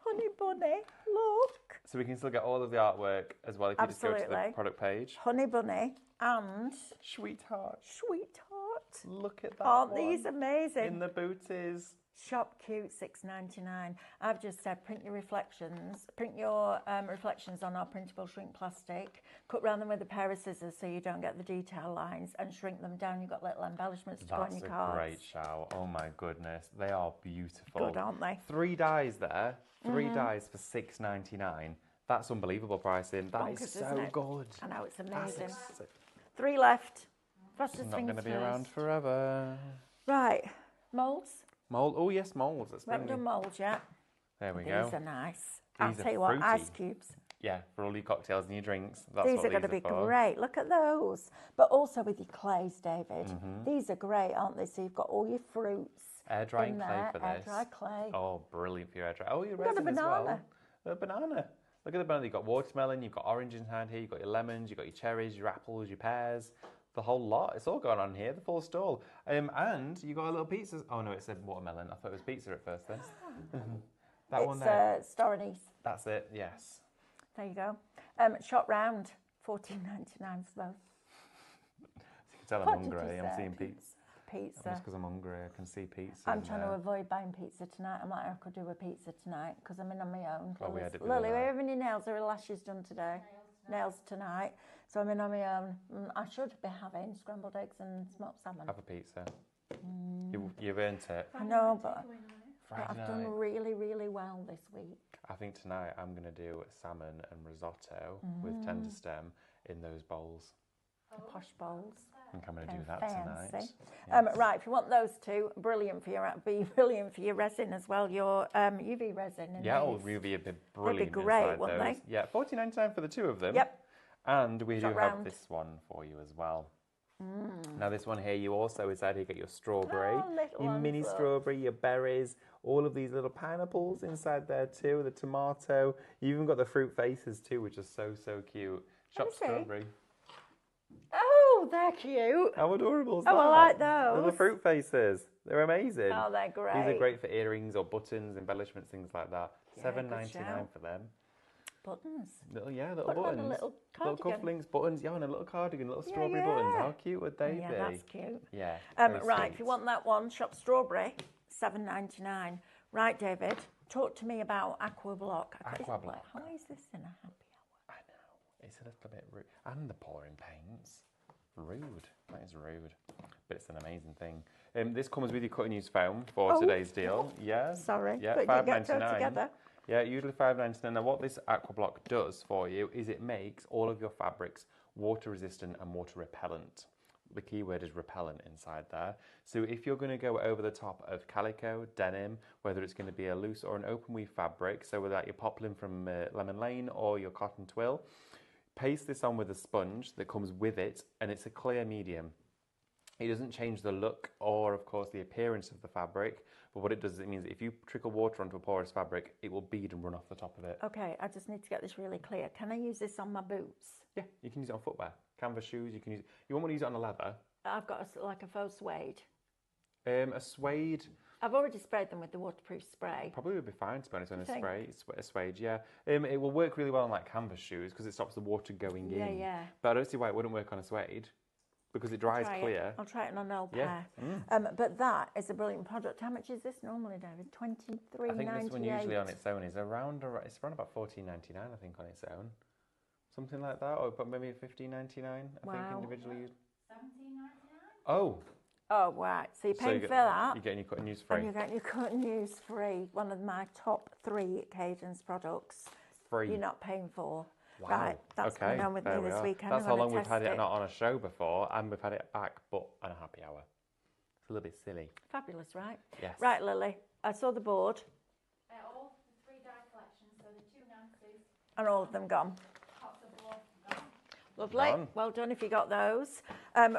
Honey Bunny, look. So we can still get all of the artwork as well if you just go to the product page. Honey Bunny and Sweetheart. Sweetheart. Look at that. Aren't these amazing? In the booties. Shop cute, $6.99. I've just said print your reflections. Print your reflections on our printable shrink plastic. Cut round them with a pair of scissors so you don't get the detail lines, and shrink them down. You've got little embellishments to go on your cards. That's a great shout. Oh my goodness. They are beautiful. Good, aren't they? 3 dies there. 3 dies for $6.99. That's unbelievable pricing. That is so good. I know, it's amazing. 3 left. It's not going to be around forever. Right. Moulds? Mould. Oh yes, moulds. We haven't done moulds yet. There we go. These are nice. These I'll are tell you what, fruity. ice cubes. Yeah, for all your cocktails and your drinks. That's These what are going to be for. great. Look at those. But also with your clays, David. Mm-hmm. These are great, aren't they? So you've got all your fruits Air drying in clay there. for Air this. dry clay. Oh, brilliant for your air dry. Oh, your We've got a resin as well. banana. A banana. Look at the banana. You've got watermelon, you've got orange inside here, you've got your lemons, you've got your cherries, your apples, your pears. The whole lot. It's all going on here, the full stall. And you got a little pizza. Oh no, it said watermelon. I thought it was pizza at first then. That one there. It's store anise. That's it, yes. There you go. Shot round, $14.99 for those. You can tell I'm What did hungry. you I'm say? seeing pizza. Pizza. Just because I'm hungry, I can see pizza. I'm in trying there. to avoid buying pizza tonight. I'm like, I could do a pizza tonight because I'm in on my own. Oh, we had it the Lily, other are night. you having your nails or your lashes done today? Nails tonight. So I'm in on my own. I should be having scrambled eggs and smoked salmon. Have a pizza. You've earned it. I know, but Friday I've night. done really, really well this week. I think tonight I'm going to do salmon and risotto with tender stem in those bowls. The posh bowls. I think I'm going to do Very that fancy. tonight. Right, if you want those two, brilliant for your resin as well. Your UV resin. In Yeah, these. UV would be brilliant great, inside wouldn't those. they? Yeah, $14.99 for the two of them. Yep. And we Shot do round. have this one for you as well. Now this one here, you also inside here get your strawberry, Oh, little your ones, mini look. strawberry, your berries, all of these little pineapples inside there too, the tomato. You even got the fruit faces too, which are so cute. Chopped see. strawberry. Oh, they're cute. How adorable is Oh, that? I like They're the those. fruit faces. They're amazing. Oh, they're great. These are great for earrings or buttons, embellishments, things like that. Yeah, $7.99 good shout. for them. Buttons. Little Put them on buttons. a little cardigan. cufflinks, buttons, yeah, and a little cardigan, little Yeah, strawberry yeah. buttons. How cute would they Yeah, be? that's cute. Yeah. very Right, if sweet. you want that one, shop strawberry, $7.99. Right, David, talk to me about Aqua Block. Aqua Block. How is this in a happy hour? I know. It's a little bit rude. And the pouring paints. Rude. That is rude. But it's an amazing thing. This comes with your cut and use foam for Oh. today's deal. Yeah. Sorry, Yeah, but you get to $5.99. together. Yeah, usually $5.99. Now, what this Aqua Block does for you is it makes all of your fabrics water resistant and water repellent. The key word is repellent inside there. So if you're going to go over the top of calico, denim, whether it's going to be a loose or an open weave fabric, so whether that your poplin from Lemon Lane or your cotton twill, paste this on with a sponge that comes with it, and it's a clear medium. It doesn't change the look or, of course, the appearance of the fabric, but what it does is it means that if you trickle water onto a porous fabric, it will bead and run off the top of it. Okay, I just need to get this really clear. Can I use this on my boots? Yeah, you can use it on footwear, canvas shoes. You can use. You won't want to use it on a leather. I've got like a faux suede. A suede I've already sprayed them with the waterproof spray. probably would be fine to be honest on a think? suede. Yeah, it will work really well on like canvas shoes because it stops the water going Yeah, in. yeah. But I don't see why it wouldn't work on a suede because it dries Try clear. it. I'll try it on an old Yeah. pair. But that is a brilliant product. How much is this normally, David? $23.98. I think this one usually on its own is around about $14.99. I think on its own, something like that, or but maybe $15.99. I think Wow. individually. $17.99. Oh, Oh, right. So you're so paying for that. You're getting your cut and use And free. you're getting your cut and use free. One of my top 3 Cadence products. Free. You're not paying for. Wow. Right, that's okay. going on with there me we this are. weekend. That's I'm how gonna long we've had test it not on a show before, and we've had it back, but on a happy hour. It's a little bit silly. Fabulous, right? Yes. Right, Lily. I saw the board All the 3 dye collections, so the 2 Nancy's, and all of them gone. pots of blood, gone. Lovely. Done. Well done if you got those.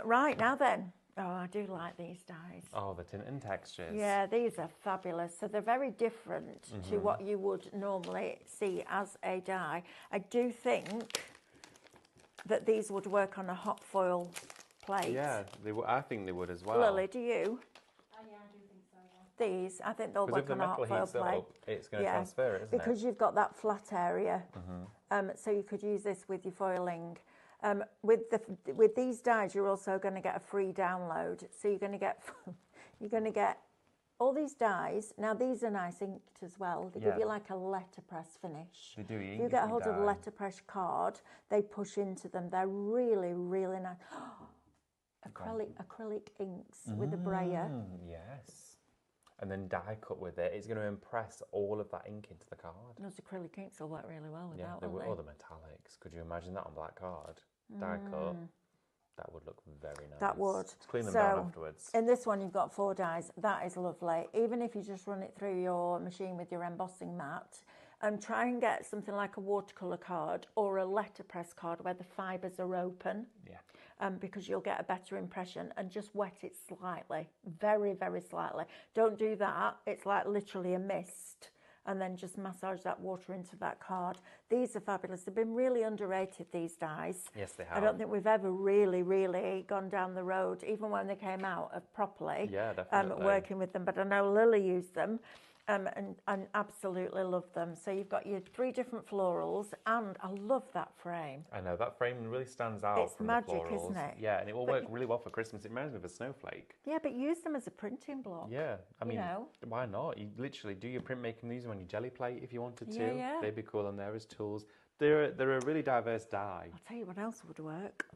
Right, now then. Oh, I do like these dyes. Oh, the tint and textures. Yeah, these are fabulous. So they're very different to what you would normally see as a dye. I do think that these would work on a hot foil plate. Yeah, I think they would as well. Lily, do you? Oh yeah, I do think so, yeah. These, I think they'll Because if work the on a metal hot foil heats plate. up, it's going to transfer it, isn't because it? you've got that flat area. So you could use this with your foiling. With these dyes, you're also going to get a free download. So you're going to get all these dyes. Now these are nice inked as well. They give Yeah. you like a letterpress finish. They do. You If ink you it get from hold of a dye. letterpress card, they push into them. They're really, really nice. Acrylic inks with a brayer. Yes. And then die cut with it. It's going to impress all of that ink into the card. Those acrylic inks will work really well with Yeah, that, they won't would. they? Or the metallics. Could you imagine that on black card? Die cut. That would look very nice. That would. Just clean them So, down afterwards. In this one, you've got 4 dyes. That is lovely. Even if you just run it through your machine with your embossing mat, Try and get something like a watercolour card or a letterpress card where the fibres are open. Yeah. Because you'll get a better impression, and just wet it slightly, very, very slightly. Don't do that. It's like literally a mist. And then just massage that water into that card. These are fabulous. They've been really underrated, these dyes. Yes, they have. I don't think we've ever really, really gone down the road, even when they came out, of properly working with them. But I know Lily used them and absolutely loved them. So you've got your 3 different florals, and I love that frame. I know, that frame really stands out It's from magic, the florals. isn't it? Yeah, and it will work really well for Christmas. It reminds me of a snowflake. Yeah, but use them as a printing block. Yeah, I mean, know? why not? You literally do your printmaking these on your jelly plate if you wanted to. Yeah. They'd be cool on there as tools. They're a really diverse dye. I'll tell you what else would work.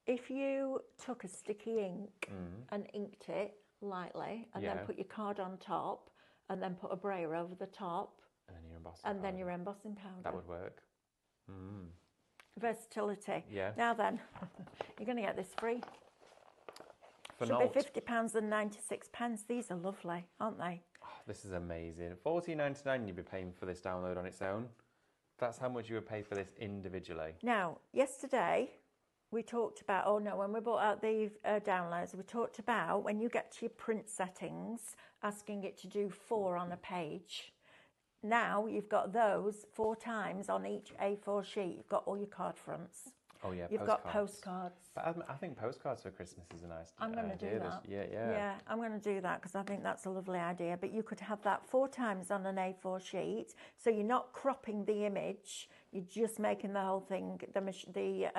If you took a sticky ink and inked it lightly, and then put your card on top, and then put a brayer over the top, And then your embossing and powder. then your embossing powder. That would work. Versatility. Yeah. Now then, you're going to get this free. For Should naught. be £50 and 96 pence. These are lovely, aren't they? Oh, this is amazing. $14.99 you'd be paying for this download on its own. That's how much you would pay for this individually. Now, yesterday we talked about, when we brought out the downloads, we talked about when you get to your print settings, asking it to do 4 on a page. Now you've got those 4 times on each A4 sheet. You've got all your card fronts. Oh yeah, You've got postcards. But I think postcards for Christmas is a nice I'm going to do that. Yeah. Yeah, I'm going to do that because I think that's a lovely idea. But you could have that 4 times on an A4 sheet, so you're not cropping the image. You're just making the whole thing. The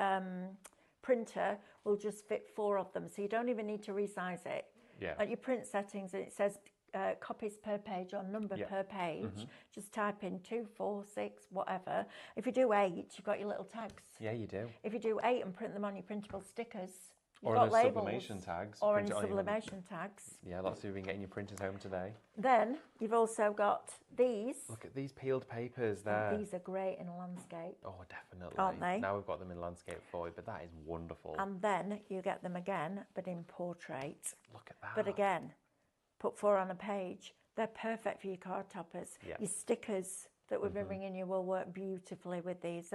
printer will just fit 4 of them, so you don't even need to resize it. Yeah. At your print settings, it says copies per page or number per page. Just type in 2, 4, 6, whatever. If you do 8, you've got your little tags. Yeah, you do. If you do 8 and print them on your printable stickers, you've Or got any labels. sublimation tags. Or Print any it on your- sublimation tags. Yeah, lots of you have been getting your printers home today. Then you've also got these. Look at these peeled papers there. These are great in landscape. Oh, definitely. Aren't they? Now we've got them in landscape for you, but that is wonderful. And then you get them again, but in portrait. Look at that. But again, put 4 on a page. They're perfect for your card toppers. Yeah. Your stickers that we've been bringing you will work beautifully with these.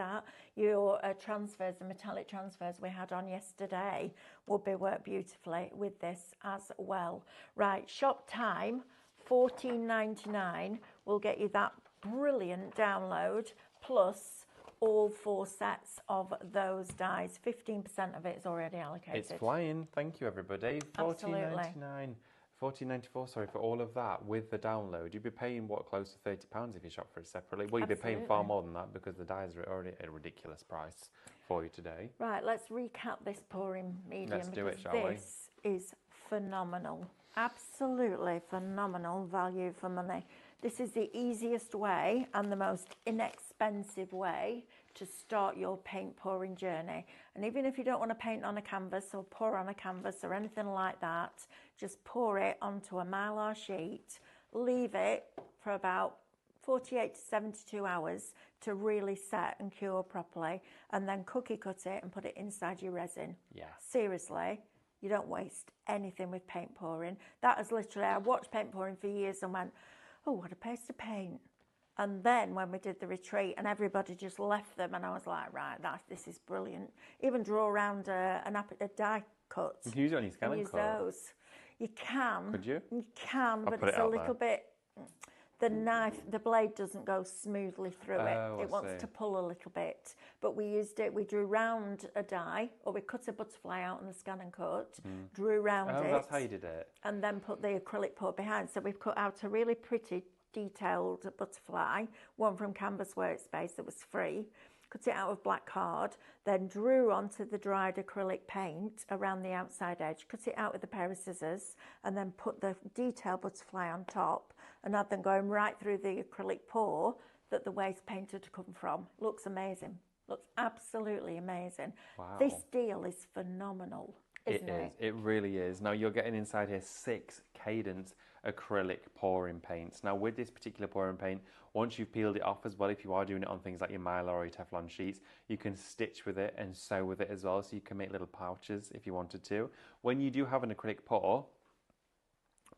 Your transfers, the metallic transfers we had on yesterday, would be work beautifully with this as well. Right, shop time, $14.99 will get you that brilliant download, plus all 4 sets of those dies. 15% of it is already allocated. It's flying. Thank you, everybody. Absolutely. $14.94, sorry, for all of that with the download. You'd be paying, close to £30 if you shop for it separately. Well, you'd be paying far more than that because the dyes are already at a ridiculous price for you today. Right, let's recap this pouring medium. Let's do it, because shall we? This is phenomenal. Absolutely phenomenal value for money. This is the easiest way and the most inexpensive way to start your paint pouring journey. And even if you don't want to paint on a canvas or pour on a canvas or anything like that, just pour it onto a Mylar sheet, leave it for about 48 to 72 hours to really set and cure properly, and then cookie cut it and put it inside your resin. Yeah. Seriously, you don't waste anything with paint pouring. That is literally, I watched paint pouring for years and went, oh, what a paste of paint. And then when we did the retreat and everybody just left them, and I was like, right, this is brilliant. Even draw around a die cut. You can use it on your scanning use code. those. You can. Could you? You can, I'll but put it's it a out little bit. The blade doesn't go smoothly through it. Oh, I It wants see. to pull a little bit. But we used it. We drew round a die, or we cut a butterfly out on the scan and cut, drew round Oh, it, that's how you did it. and then put the acrylic pour behind. So we've cut out a really pretty detailed butterfly, one from Canvas Workspace that was free, cut it out of black card, then drew onto the dried acrylic paint around the outside edge, cut it out with a pair of scissors, and then put the detailed butterfly on top, and had them going right through the acrylic pour that the waste paint had come from. Looks amazing. Looks absolutely amazing. Wow. This deal is phenomenal, isn't it? It really is. Now you're getting inside here 6 Cadence acrylic pouring paints. Now with this particular pouring paint, once you've peeled it off as well, if you are doing it on things like your Mylar or your Teflon sheets, you can stitch with it and sew with it as well, so you can make little pouches if you wanted to. When you do have an acrylic pour,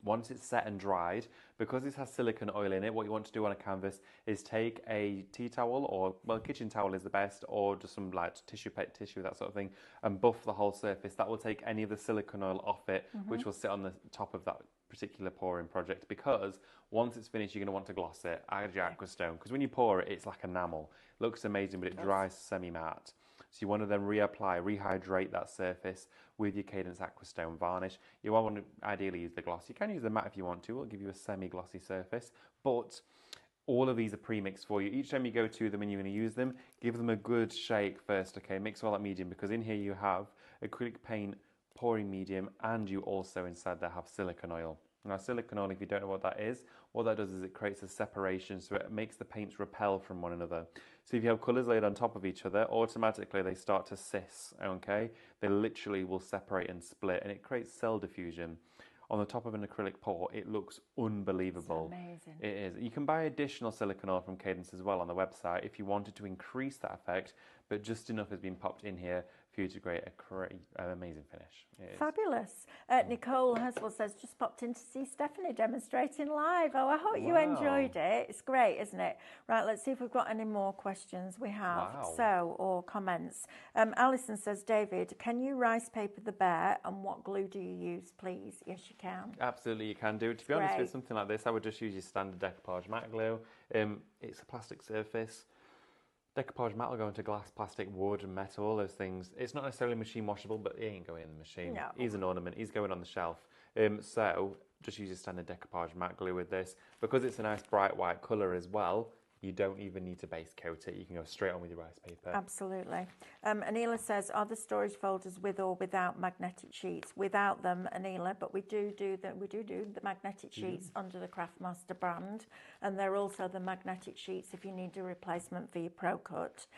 Once it's set and dried, because this has silicone oil in it, what you want to do on a canvas is take a tea towel, or, well, kitchen towel is the best, or just some like pet tissue, that sort of thing, and buff the whole surface. That will take any of the silicone oil off it, which will sit on the top of that particular pouring project, because once it's finished, you're going to want to gloss it, add your aqua stone, because when you pour it, it's like enamel. It looks amazing, but it dries semi-matte. So you want to then reapply, rehydrate that surface with your Cadence Aquastone varnish. You want to ideally use the gloss. You can use the matte if you want to. It'll give you a semi-glossy surface. But all of these are pre-mixed for you. Each time you go to them and you're going to use them, give them a good shake first, okay? Mix all that medium, because in here you have acrylic paint pouring medium, and you also inside there have silicone oil. Now, silicone oil, if you don't know what that is, what that does is it creates a separation, so it makes the paints repel from one another. So if you have colours laid on top of each other, automatically they start to cis, okay? They literally will separate and split, and it creates cell diffusion. On the top of an acrylic pour, it looks unbelievable. It's amazing. It is. You can buy additional silicone oil from Cadence as well on the website if you wanted to increase that effect, but just enough has been popped in here for you to create an amazing finish. Fabulous. Nicole Huswell says, just popped in to see Stephanie demonstrating live. Oh, I hope you Wow. enjoyed it. It's great, isn't it? Right, let's see if we've got any more questions. We have. Wow. So, or comments. Alison says, David, can you rice paper the bear, and what glue do you use, please? Yes, you can. Absolutely, you can do. To be honest, Great. with something like this, I would just use your standard decoupage matte glue. It's a plastic surface. Decoupage matte will go into glass, plastic, wood, and metal, all those things. It's not necessarily machine washable, but it ain't going in the machine. No. He's an ornament. He's going on the shelf. So just use your standard decoupage matte glue with this. Because it's a nice bright white colour as well, you don't even need to base coat it. You can go straight on with your rice paper. Absolutely. Anila says, are the storage folders with or without magnetic sheets? Without them, Anila, but we do do the magnetic sheets under the Craftmaster brand, and they're also the magnetic sheets if you need a replacement for your Pro Cut.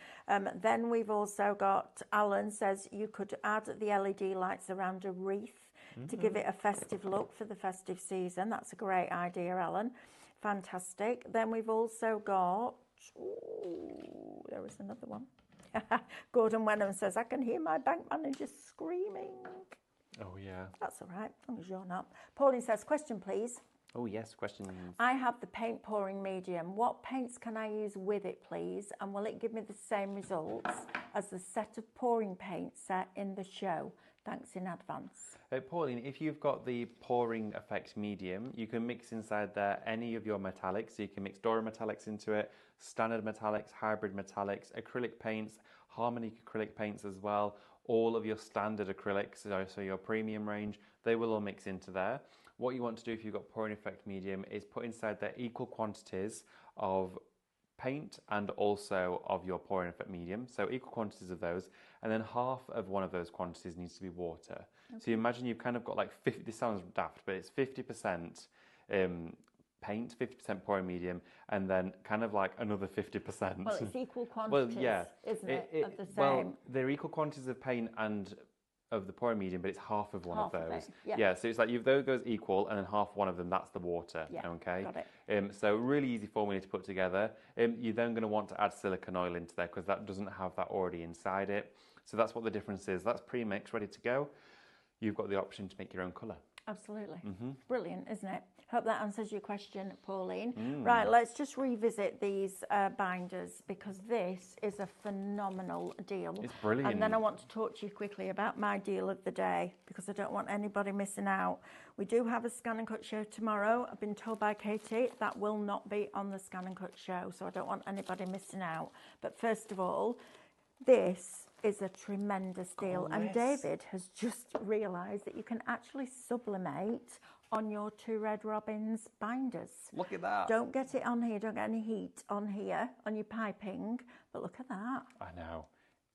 Then we've also got, Alan says, you could add the LED lights around a wreath to give it a festive look for the festive season. That's a great idea, Alan. Fantastic. Then we've also got, there was another one. Gordon Wenham says, I can hear my bank manager screaming. Oh, yeah. That's all right, as long as you're not. Pauline says, question please. Oh, yes, questions. I have the paint pouring medium. What paints can I use with it, please? And will it give me the same results as the set of pouring paints set in the show? Thanks in advance. Pauline, if you've got the pouring effect medium, you can mix inside there any of your metallics. So you can mix Dora metallics into it, standard metallics, hybrid metallics, acrylic paints, harmony acrylic paints as well. All of your standard acrylics, so your premium range, they will all mix into there. What you want to do if you've got pouring effect medium is put inside there equal quantities of paint and also of your pouring effect medium, so equal quantities of those, and then half of one of those quantities needs to be water. Okay. So you imagine you've kind of got like 50, this sounds daft, but it's 50% paint, 50% pouring medium, and then kind of like another 50%. Well, it's equal quantities, isn't it, of the same? Well, they're equal quantities of paint and of the pouring medium, but it's half of one of those. Yeah, so it's like those goes equal, and then half one of them, that's the water. Yeah, okay. Got it. So really easy formula to put together. You're then going to want to add silicone oil into there because that doesn't have that already inside it. So that's what the difference is. That's pre-mixed, ready to go. You've got the option to make your own colour. Absolutely. Brilliant, isn't it? Hope that answers your question, Pauline. Right, let's just revisit these binders because this is a phenomenal deal. It's brilliant. And then I want to talk to you quickly about my deal of the day because I don't want anybody missing out. We do have a Scan and Cut show tomorrow. I've been told by Katie that will not be on the Scan and Cut show, so I don't want anybody missing out. But first of all, this is a tremendous deal. And David has just realised that you can actually sublimate on your two Red Robins binders. Look at that. Don't get it on here, don't get any heat on here, on your piping, but look at that. I know.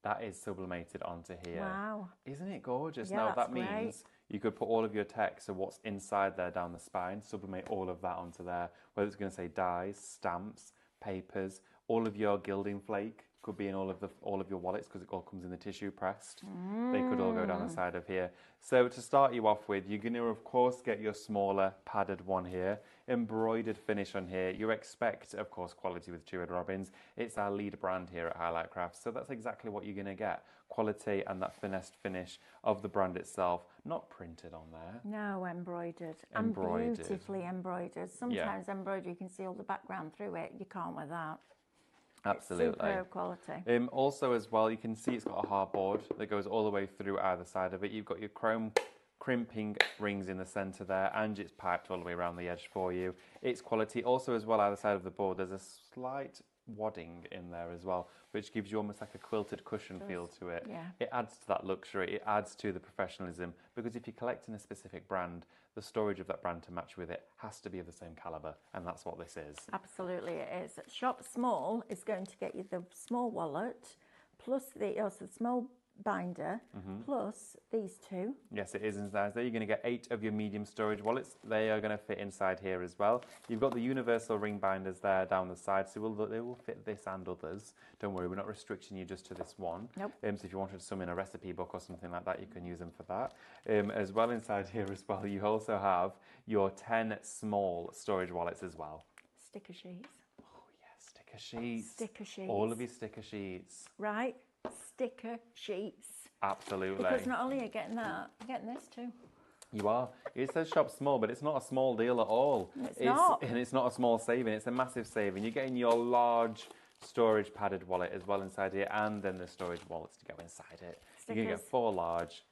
That is sublimated onto here. Wow. Isn't it gorgeous? Yeah, now that's that means great. you could put all of your text, so what's inside there down the spine, sublimate all of that onto there, whether it's going to say dies, stamps, papers, all of your gilding flake. could be in all of your wallets because it all comes in the tissue pressed. They could all go down the side of here. So to start you off with, you're going to of course get your smaller padded one here, embroidered finish on here. You expect of course quality with Two Red Robins. It's our lead brand here at Highlight Crafts, so that's exactly what you're going to get. Quality and that finessed finish of the brand itself, not printed on there. No, embroidered. Embroidered. And beautifully embroidered. Sometimes embroidery, you can see all the background through it. You can't with that. Absolutely. It's superb quality. Also as well, you can see it's got a hardboard that goes all the way through either side of it. You've got your chrome crimping rings in the centre there, and it's piped all the way around the edge for you. It's quality. Also as well, either side of the board, there's a slight wadding in there as well, which gives you almost like a quilted cushion feel to it. Yeah. It adds to that luxury, it adds to the professionalism, because if you're collecting a specific brand, the storage of that brand to match with it has to be of the same calibre, and that's what this is. Absolutely it is. Shop Small is going to get you the small wallet, plus the small binder, plus these two. Yes, it is inside there. You're going to get 8 of your medium storage wallets. They are going to fit inside here as well. You've got the universal ring binders there down the side, so they will fit this and others. Don't worry, we're not restricting you just to this one. Nope. So if you wanted some in a recipe book or something like that, you can use them for that. As well inside here as well, you also have your 10 small storage wallets as well. Sticker sheets. Oh yeah, sticker sheets. Sticker sheets. All of your sticker sheets. Right. Sticker sheets. Absolutely. Because not only are you getting that, you're getting this too. You are. It says shop small, but it's not a small deal at all. It's not. And it's not a small saving, it's a massive saving. You're getting your large storage padded wallet as well inside here, and then the storage wallets to go inside it. You're going to get 4 large.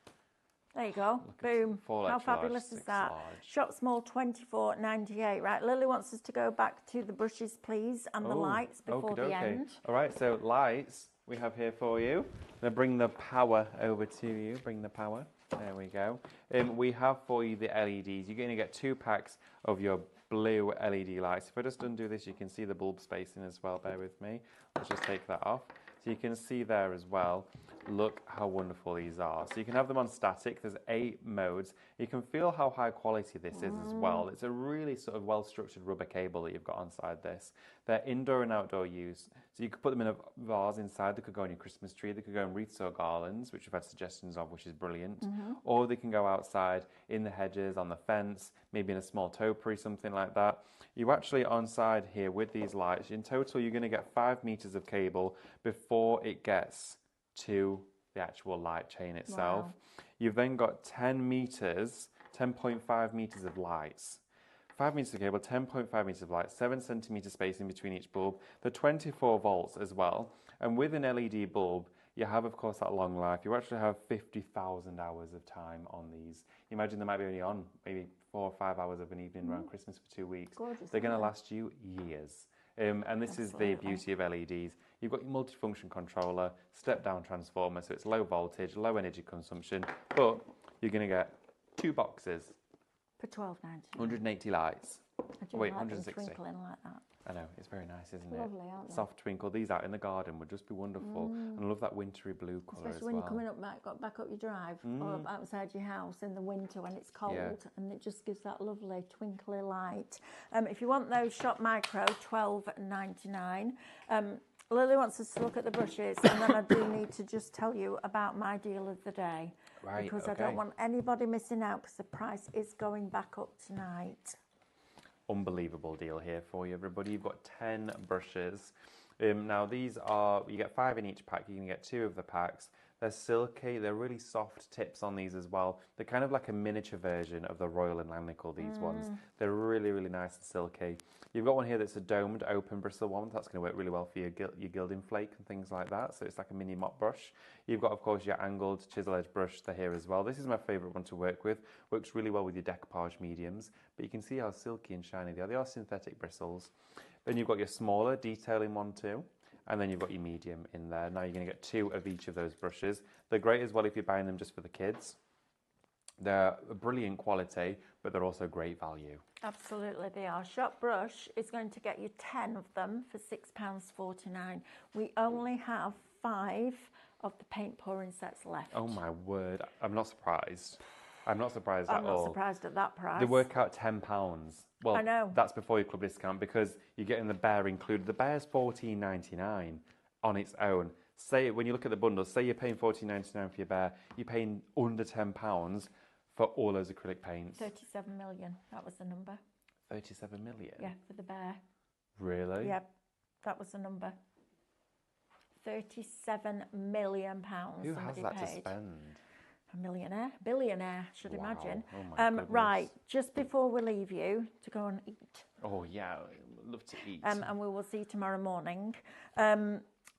There you go. Boom. 4 How extra large, fabulous is 6 that? large. Shop Small, $24.98. Right, Lily wants us to go back to the brushes, please, and the lights before the end. All right, so lights we have here for you. I'm going to bring the power over to you. Bring the power. There we go. We have for you the LEDs. You're going to get 2 packs of your blue LED lights. If I just undo this, you can see the bulb spacing as well. Bear with me. Let's just take that off. So you can see there as well. Look how wonderful these are. So you can have them on static. There's 8 modes. You can feel how high quality this is as well. It's a really sort of well-structured rubber cable that you've got inside this. They're indoor and outdoor use. So you could put them in a vase inside. They could go on your Christmas tree. They could go in wreaths or garlands, which we've had suggestions of, which is brilliant. Or they can go outside in the hedges, on the fence, maybe in a small topiary, something like that. You actually on side here with these lights, in total you're going to get 5 meters of cable before it gets to the actual light chain itself. Wow. You've then got 10 meters, 10.5 meters of lights. 5 meters of cable, 10.5 meters of light, 7 centimeter spacing between each bulb. They're 24 volts as well. And with an LED bulb, you have, of course, that long life. You actually have 50,000 hours of time on these. You imagine they might be only on maybe 4 or 5 hours of an evening around Christmas for 2 weeks. Gorgeous, They're going to aren't last you years. And this is the beauty of LEDs. You've got your multifunction controller, step-down transformer, so it's low voltage, low energy consumption, but you're going to get 2 boxes. For $12.99. 180 lights. I do wait, like them 160. twinkling like that. I know, it's very nice, isn't it? Lovely, aren't they? Soft twinkle. These out in the garden would just be wonderful. And I love that wintry blue colour Especially as when well. you're coming up back up your drive or up outside your house in the winter when it's cold, and it just gives that lovely twinkly light. If you want those Shop Micro, $12.99. Lily wants us to look at the brushes, and then I do need to just tell you about my deal of the day. Right, Because I don't want anybody missing out, because the price is going back up tonight. Unbelievable deal here for you, everybody. You've got 10 brushes. Now these are, you get 5 in each pack. You can get 2 of the packs. They're silky. They're really soft tips on these as well. They're kind of like a miniature version of the Royal and Langnickel, these ones. They're really, really nice and silky. You've got one here that's a domed open bristle one. That's going to work really well for your gilding flake and things like that. So it's like a mini mop brush. You've got, of course, your angled chisel edge brush there here as well. This is my favourite one to work with. Works really well with your decoupage mediums. But you can see how silky and shiny they are. They are synthetic bristles. Then you've got your smaller detailing one too. And then you've got your medium in there. Now you're going to get 2 of each of those brushes. They're great as well if you're buying them just for the kids. They're brilliant quality, but they're also great value. Absolutely, they are. Shop Brush is going to get you 10 of them for £6.49. We only have 5 of the paint pouring sets left. Oh my word, I'm not surprised. I'm not surprised at all. I'm not surprised at that price. They work out £10. Well, I know. That's before your club discount because you're getting the bear included. The bear's $14.99 on its own. Say when you look at the bundles, say you're paying £14.99 for your bear, you're paying under £10 for all those acrylic paints. 37 million, that was the number. 37 million? Yeah, for the bear. Really? Yep, that was the number. £37 million. Who has that paid. to spend? A millionaire, billionaire, should Wow. imagine. Oh my goodness. Right, just before we leave you to go and eat. Oh yeah, I'd love to eat. And we will see you tomorrow morning.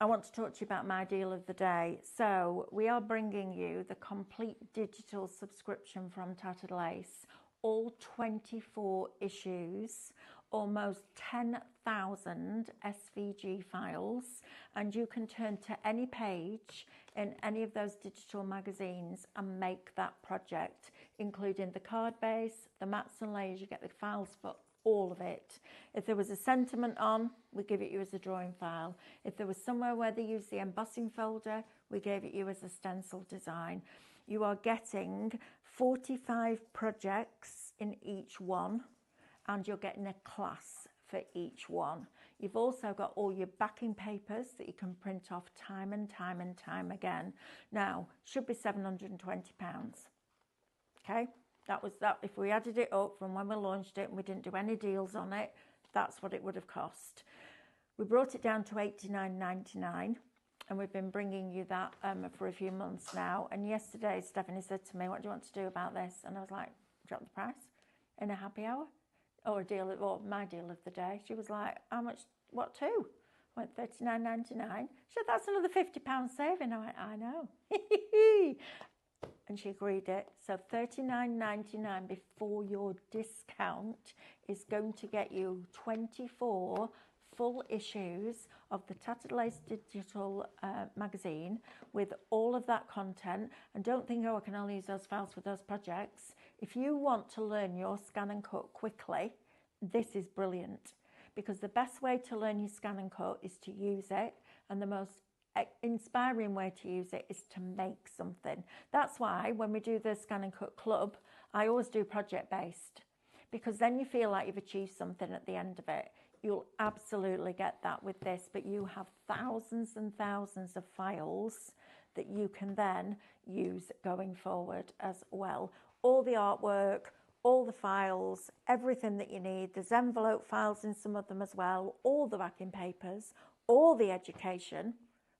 I want to talk to you about my deal of the day. So we are bringing you the complete digital subscription from Tattered Lace, all 24 issues, almost 10,000 SVG files, and you can turn to any page in any of those digital magazines and make that project, including the card base, the mats and layers. You get the files for all of it. If there was a sentiment on, we give it you as a drawing file. If there was somewhere where they use the embossing folder, we gave it you as a stencil design. You are getting 45 projects in each one, and you're getting a class for each one. You've also got all your backing papers that you can print off time and time and time again. Now, should be £720. Okay? That was that. If we added it up from when we launched it and we didn't do any deals on it, that's what it would have cost. We brought it down to $89.99, and we've been bringing you that for a few months now. And yesterday, Stephanie said to me, "What do you want to do about this?" And I was like, "Drop the price in a happy hour, or a deal, or my deal of the day." She was like, "How much? What two?" I went $39.99. She said, "That's another £50 saving." I went, "I know." And she agreed it. So $39.99 before your discount is going to get you 24 full issues of the Tattered Lace digital magazine with all of that content. And don't think, "Oh, I can only use those files for those projects." If you want to learn your scan and cut quickly, this is brilliant, because the best way to learn your scan and cut is to use it, and the most inspiring way to use it is to make something. That's why when we do the Scan and Cut Club, I always do project based, because then you feel like you've achieved something at the end of it. You'll absolutely get that with this, but you have thousands and thousands of files that you can then use going forward as well. All the artwork, all the files, everything that you need. There's envelope files in some of them as well, all the backing papers, all the education,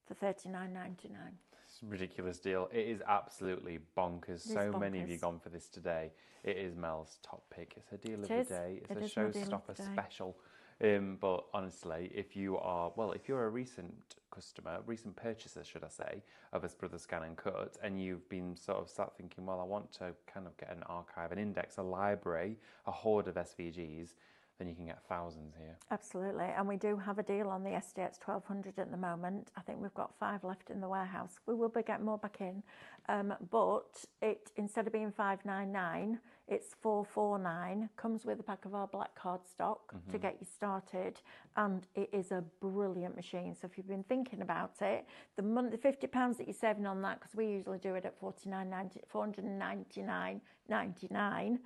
for $39.99. It's a ridiculous deal. It is absolutely bonkers. So many of you gone for this today. It is Mel's top pick. It's her deal of the day. It's a showstopper special. But honestly, if you're a recent customer, recent purchaser, should I say, of Us Brothers Scan and Cut, and you've been sort of sat thinking, well, I want to kind of get an archive, an index, a library, a hoard of SVGs, then you can get thousands here. Absolutely. And we do have a deal on the SDX 1200 at the moment. I think we've got 5 left in the warehouse. We will be getting more back in. But it, instead of being $599, it's $449. Comes with a pack of our black cardstock to get you started. And it is a brilliant machine. So if you've been thinking about it, the £50 that you're saving on that, because we usually do it at $499.99,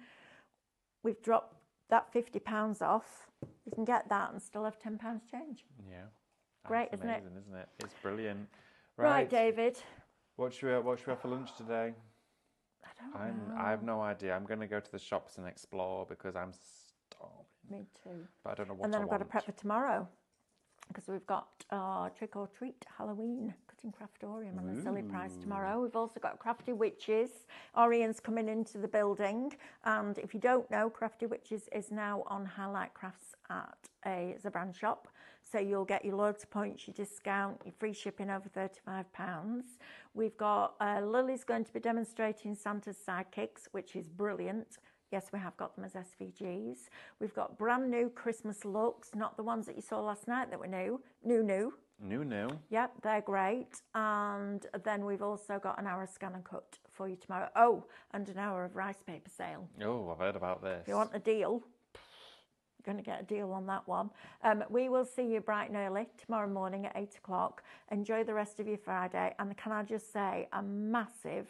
we've dropped that £50 off. You can get that and still have £10 change. Yeah. Great, isn't it? It's brilliant. Right, David. What should we have for lunch today? I don't know. I have no idea. I'm going to go to the shops and explore because I'm starving. Me too. But I don't know what And then I I've got to want. prep for tomorrow, because we've got our trick or treat Halloween cutting craftorium on a silly price tomorrow. We've also got Crafty Witches. Orian's coming into the building, and if you don't know, Crafty Witches is now on Highlight Crafts at a brand shop. So you'll get your loyalty points, your discount, your free shipping over £35. We've got Lily's going to be demonstrating Santa's sidekicks, which is brilliant. Yes, we have got them as SVGs. We've got brand new Christmas looks, not the ones that you saw last night that were new. New. Yep, they're great. And then we've also got an hour of scan and cut for you tomorrow. Oh, and an hour of rice paper sale. Oh, I've heard about this. If you want a deal, going to get a deal on that one. We will see you bright and early tomorrow morning at 8 o'clock. Enjoy the rest of your Friday. And can I just say a massive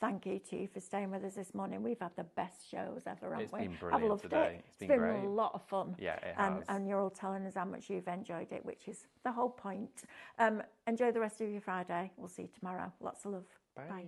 thank you to you for staying with us this morning. We've had the best shows ever, haven't we? It's been brilliant loved today. It's been been great. a lot of fun. Yeah, it has. And you're all telling us how much you've enjoyed it, which is the whole point. Enjoy the rest of your Friday. We'll see you tomorrow. Lots of love. Bye. Bye.